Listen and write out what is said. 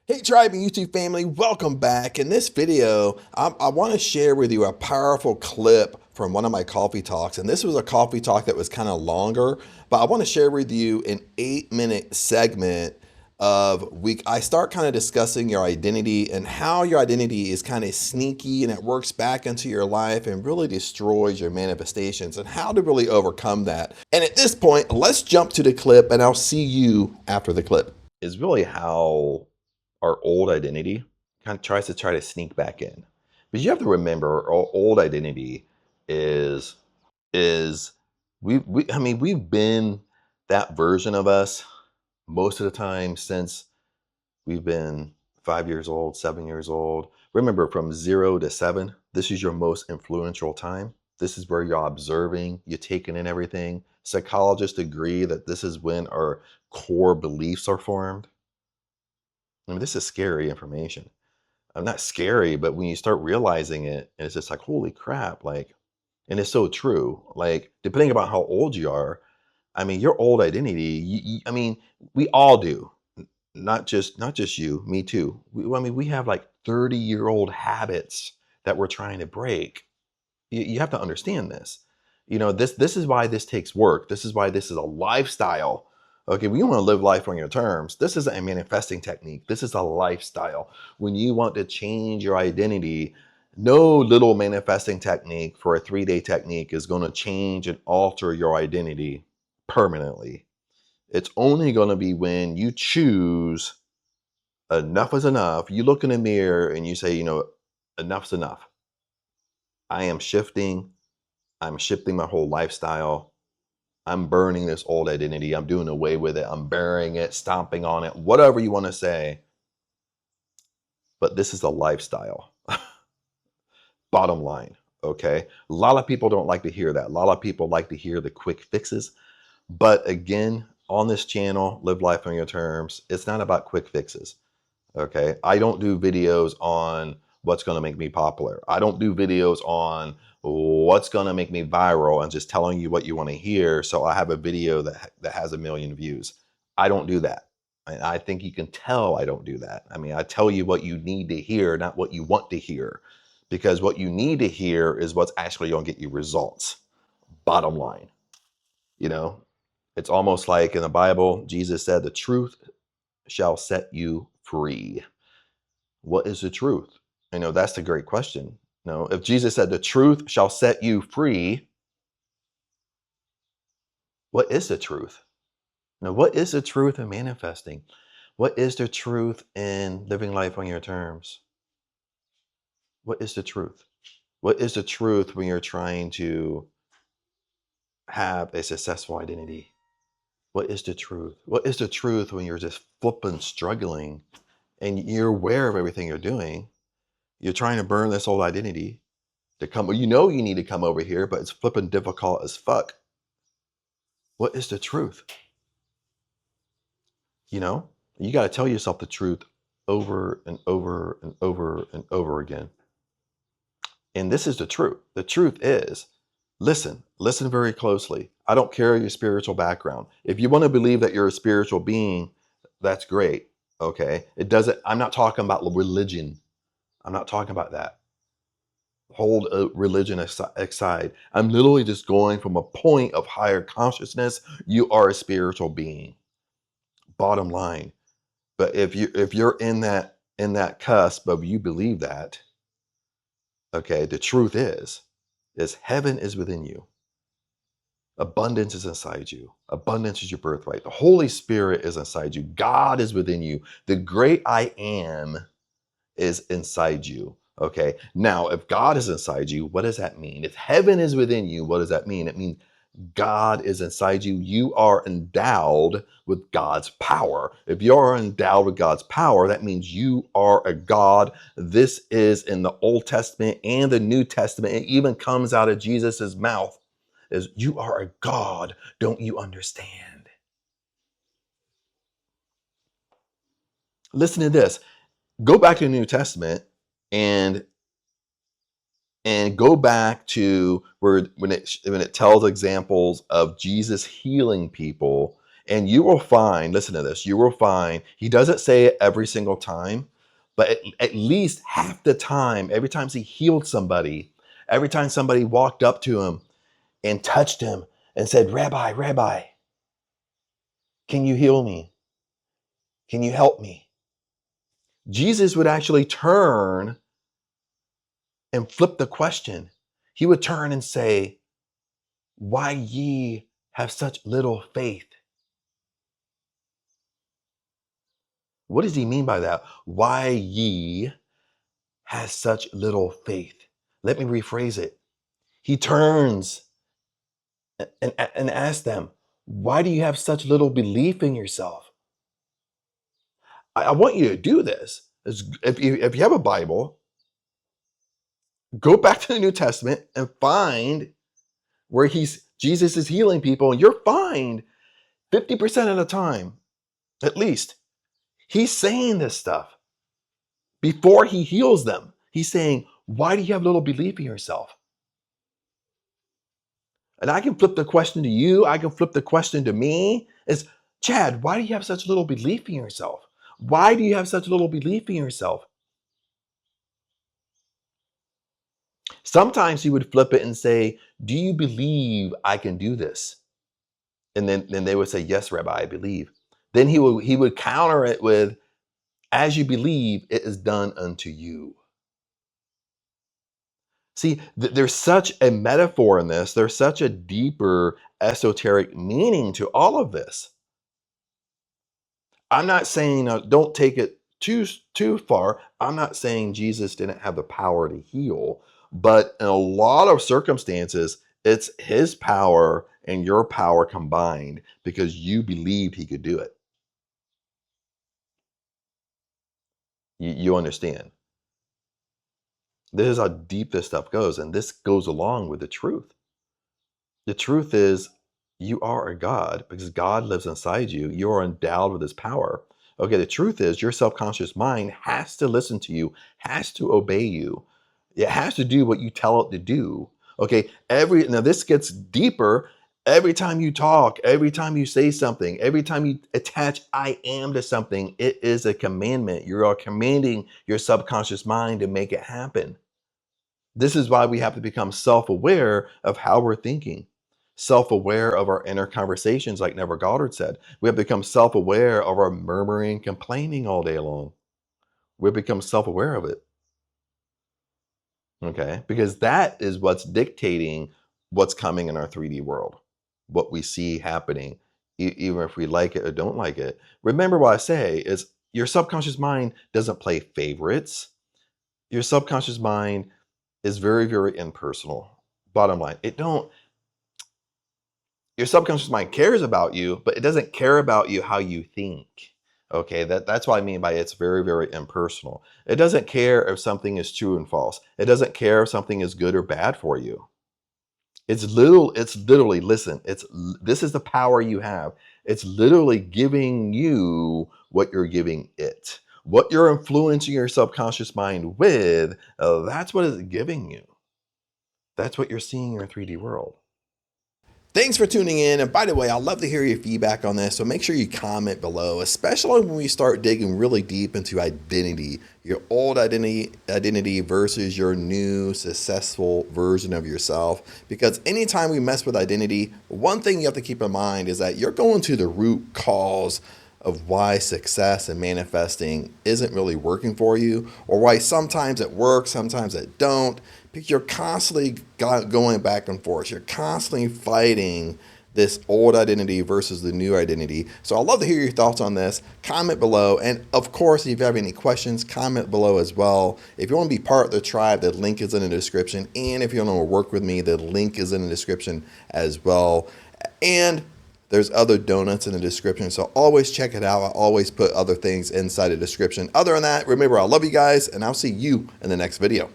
Hey Tribe and YouTube family, welcome back. In this video, I want to share with you a powerful clip from one of my coffee talks. And this was a coffee talk that was kind of longer, but I want to share with you an 8-minute segment of I start kind of discussing your identity and how your identity is kind of sneaky and it works back into your life and really destroys your manifestations and how to really overcome that. And at this point, let's jump to the clip and I'll see you after the clip. Is really how our old identity kind of tries to sneak back in. But you have to remember our old identity is is we've been that version of us most of the time since we've been 5 years old, 7 years old. Remember, from 0 to 7, this is your most influential time. This is where you're observing, you're taking in everything. Psychologists agree that this is when our core beliefs are formed. I mean, this is scary information. Not scary, but when you start realizing it, and it's just like, holy crap, like, and it's so true. Like, depending upon how old you are, I mean, your old identity, I mean, we all do. Not just you, me too. I mean, we have like 30-year-old habits that we're trying to break. You have to understand this. You know, this is why this takes work. This is why this is a lifestyle. Okay, when you want to live life on your terms, this isn't a manifesting technique. This is a lifestyle. When you want to change your identity, no little manifesting technique for a 3-day technique is going to change and alter your identity permanently. It's only going to be when you choose enough is enough. You look in the mirror and you say, you know, enough's enough. I am shifting. I'm shifting my whole lifestyle. I'm burning this old identity. I'm doing away with it. I'm burying it, stomping on it, whatever you want to say. But this is a lifestyle. Bottom line. Okay. A lot of people don't like to hear that. A lot of people like to hear the quick fixes. But again, on this channel, Live Life on Your Terms, it's not about quick fixes. Okay. I don't do videos on what's going to make me popular. I don't do videos on what's going to make me viral and just telling you what you want to hear. So I have a video that has 1 million views. I don't do that. And I think you can tell I don't do that. I mean, I tell you what you need to hear, not what you want to hear, because what you need to hear is what's actually going to get you results. Bottom line, you know, it's almost like in the Bible, Jesus said, the truth shall set you free. What is the truth? You know, that's the great question. You know, if Jesus said the truth shall set you free, what is the truth? Now, what is the truth in manifesting? What is the truth in living life on your terms? What is the truth? What is the truth when you're trying to have a successful identity? What is the truth? What is the truth when you're just flipping, struggling, and you're aware of everything you're doing? You're trying to burn this old identity to come. You know you need to come over here, but it's flipping difficult as fuck. What is the truth? You know, you got to tell yourself the truth over and over and over and over again. And this is the truth. The truth is, listen very closely. I don't care your spiritual background. If you want to believe that you're a spiritual being, that's great. Okay. It doesn't, I'm not talking about religion. I'm not talking about that. Hold religion aside. I'm literally just going from a point of higher consciousness. You are a spiritual being. Bottom line. But if you're in that cusp of you believe that, okay, the truth is heaven is within you. Abundance is inside you. Abundance is your birthright. The Holy Spirit is inside you. God is within you. The great I am is inside you. Okay. Now, if God is inside you, what does that mean? If heaven is within you, what does that mean? It means God is inside you. You are endowed with God's power. If you are endowed with God's power, that means you are a God. This is in the Old Testament and the New Testament. It even comes out of Jesus's mouth is you are a God. Don't you understand? Listen to this. Go back to the New Testament and go back to where when it tells examples of Jesus healing people And you will find, listen to this, you will find, he doesn't say it every single time, but at least half the time, every time he healed somebody, every time somebody walked up to him and touched him and said, Rabbi, Rabbi, can you heal me? Can you help me? Jesus would actually turn and flip the question. He would turn and say, why ye have such little faith? What does he mean by that? Why ye has such little faith? Let me rephrase it. He turns and asks them, why do you have such little belief in yourself? I want you to do this. If you have a Bible, go back to the New Testament and find where Jesus is healing people, and you'll find 50% of the time, at least, he's saying this stuff before he heals them. He's saying, why do you have little belief in yourself? And I can flip the question to you. I can flip the question to me. Is, Chad, why do you have such little belief in yourself? Why do you have such little belief in yourself? Sometimes he would flip it and say, do you believe I can do this? And then they would say, yes, Rabbi, I believe. Then he would counter it with, as you believe, it is done unto you. See, there's such a metaphor in this. There's such a deeper esoteric meaning to all of this. I'm not saying don't take it too far. I'm not saying Jesus didn't have the power to heal, but in a lot of circumstances, it's his power and your power combined because you believed he could do it. You understand? This is how deep this stuff goes, and this goes along with the truth. The truth is, you are a God because God lives inside you. You are endowed with his power. Okay, the truth is, your subconscious mind has to listen to you, has to obey you. It has to do what you tell it to do. Okay, now this gets deeper. Every time you talk, every time you say something, every time you attach I am to something, it is a commandment. You are commanding your subconscious mind to make it happen. This is why we have to become self-aware of how we're thinking, self-aware of our inner conversations, like Neville Goddard said. We have to become self-aware of our murmuring, complaining all day long. We become self-aware of it. Okay? Because that is what's dictating what's coming in our 3D world, what we see happening, even if we like it or don't like it. Remember what I say is your subconscious mind doesn't play favorites. Your subconscious mind is very, very impersonal. Bottom line, your subconscious mind cares about you, but it doesn't care about you how you think. Okay, that's what I mean by it's very, very impersonal. It doesn't care if something is true and false. It doesn't care if something is good or bad for you. It's literally, listen, this is the power you have. It's literally giving you what you're giving it. What you're influencing your subconscious mind with, that's what it's giving you. That's what you're seeing in your 3D world. Thanks for tuning in. And by the way, I'd love to hear your feedback on this. So make sure you comment below, especially when we start digging really deep into identity, your old identity versus your new successful version of yourself. Because anytime we mess with identity, one thing you have to keep in mind is that you're going to the root cause of why success and manifesting isn't really working for you, or why sometimes it works, sometimes it don't. Because you're constantly going back and forth. You're constantly fighting this old identity versus the new identity. So I'd love to hear your thoughts on this. Comment below. And of course, if you have any questions, comment below as well. If you want to be part of the tribe, the link is in the description. And if you want to work with me, the link is in the description as well. And there's other donuts in the description, so always check it out. I always put other things inside the description. Other than that, remember, I love you guys, and I'll see you in the next video.